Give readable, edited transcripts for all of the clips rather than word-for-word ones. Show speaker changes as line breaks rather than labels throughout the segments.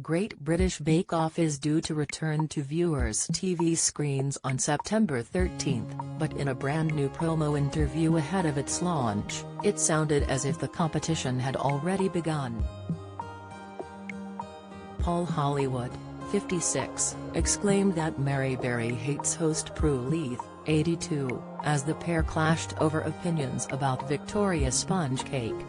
Great British Bake Off is due to return to viewers' TV screens on September 13, but in a brand new promo interview ahead of its launch, it sounded as if the competition had already begun. Paul Hollywood, 56, exclaimed that Mary Berry hates host Prue Leith, 82, as the pair clashed over opinions about Victoria sponge cake.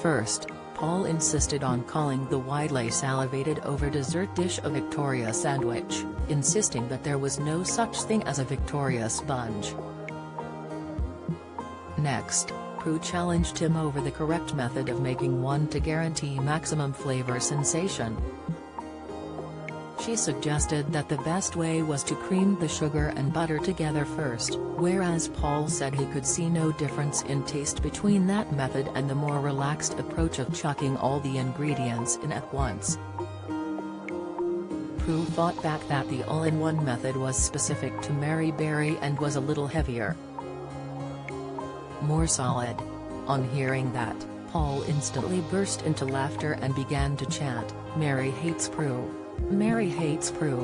First, Paul insisted on calling the widely salivated over dessert dish a Victoria sandwich, insisting that there was no such thing as a Victoria sponge. Next, Prue challenged him over the correct method of making one to guarantee maximum flavor sensation. She suggested that the best way was to cream the sugar and butter together first, whereas Paul said he could see no difference in taste between that method and the more relaxed approach of chucking all the ingredients in at once. Prue fought back that the all-in-one method was specific to Mary Berry and was a little heavier, more solid. On hearing that, Paul instantly burst into laughter and began to chant, "Mary hates Prue. Mary hates Prue."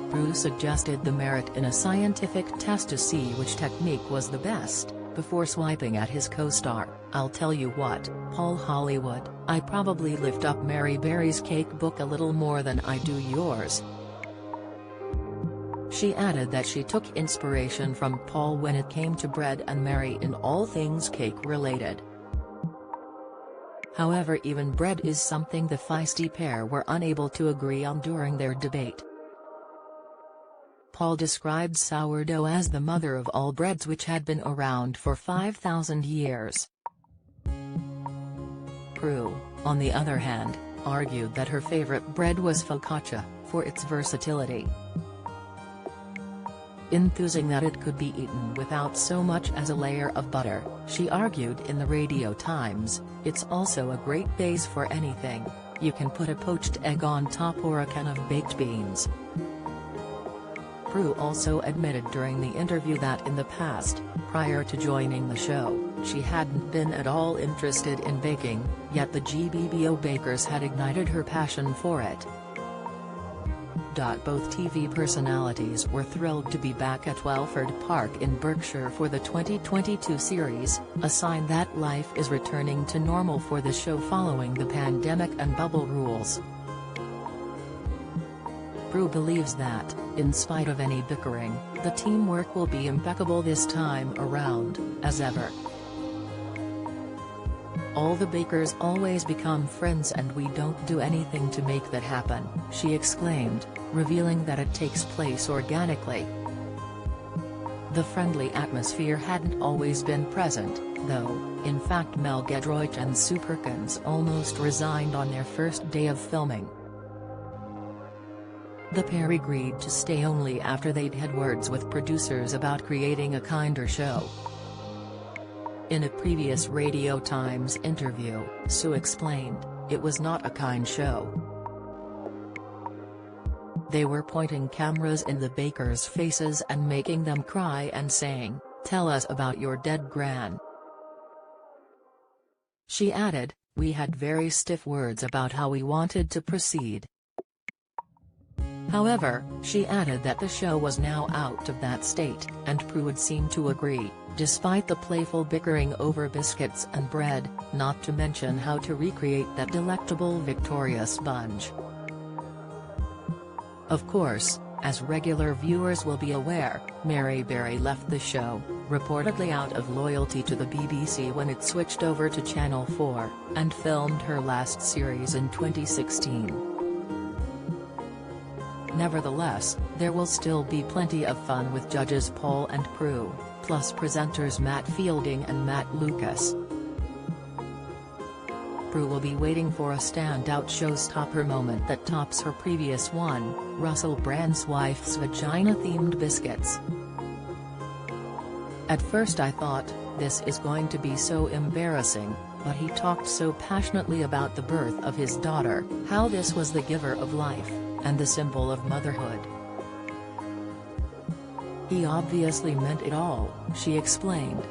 Prue suggested the merit in a scientific test to see which technique was the best, before swiping at his co-star. "I'll tell you what, Paul Hollywood, I probably lift up Mary Berry's cake book a little more than I do yours." She added that she took inspiration from Paul when it came to bread and Mary in all things cake-related. However, even bread is something the feisty pair were unable to agree on during their debate. Paul described sourdough as the mother of all breads, which had been around for 5,000 years. Prue, on the other hand, argued that her favorite bread was focaccia, for its versatility. Enthusing that it could be eaten without so much as a layer of butter, she argued in the Radio Times, "It's also a great base for anything. You can put a poached egg on top or a can of baked beans." Prue also admitted during the interview that in the past, prior to joining the show, she hadn't been at all interested in baking, yet the GBBO bakers had ignited her passion for it. Both TV personalities were thrilled to be back at Welford Park in Berkshire for the 2022 series, a sign that life is returning to normal for the show following the pandemic and bubble rules. Prue believes that, in spite of any bickering, the teamwork will be impeccable this time around, as ever. "All the bakers always become friends and we don't do anything to make that happen," she exclaimed, revealing that it takes place organically. The friendly atmosphere hadn't always been present, though. In fact, Mel Giedroyc and Sue Perkins almost resigned on their first day of filming. The pair agreed to stay only after they'd had words with producers about creating a kinder show. In a previous Radio Times interview, Sue explained, "It was not a kind show. They were pointing cameras in the bakers' faces and making them cry and saying, 'Tell us about your dead gran.'" She added, "We had very stiff words about how we wanted to proceed." However, she added that the show was now out of that state, and Prue would seem to agree, despite the playful bickering over biscuits and bread, not to mention how to recreate that delectable Victoria sponge. Of course, as regular viewers will be aware, Mary Berry left the show, reportedly out of loyalty to the BBC when it switched over to Channel 4, and filmed her last series in 2016. Nevertheless, there will still be plenty of fun with judges Paul and Prue, plus presenters Matt Fielding and Matt Lucas. Prue will be waiting for a standout showstopper moment that tops her previous one, Russell Brand's wife's vagina-themed biscuits. "At first I thought, this is going to be so embarrassing, but he talked so passionately about the birth of his daughter, how this was the giver of life, and the symbol of motherhood. He obviously meant it all," she explained.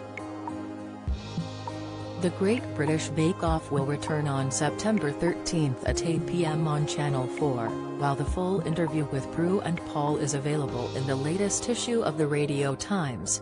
The Great British Bake Off will return on September 13 at 8 p.m. on Channel 4, while the full interview with Prue and Paul is available in the latest issue of the Radio Times.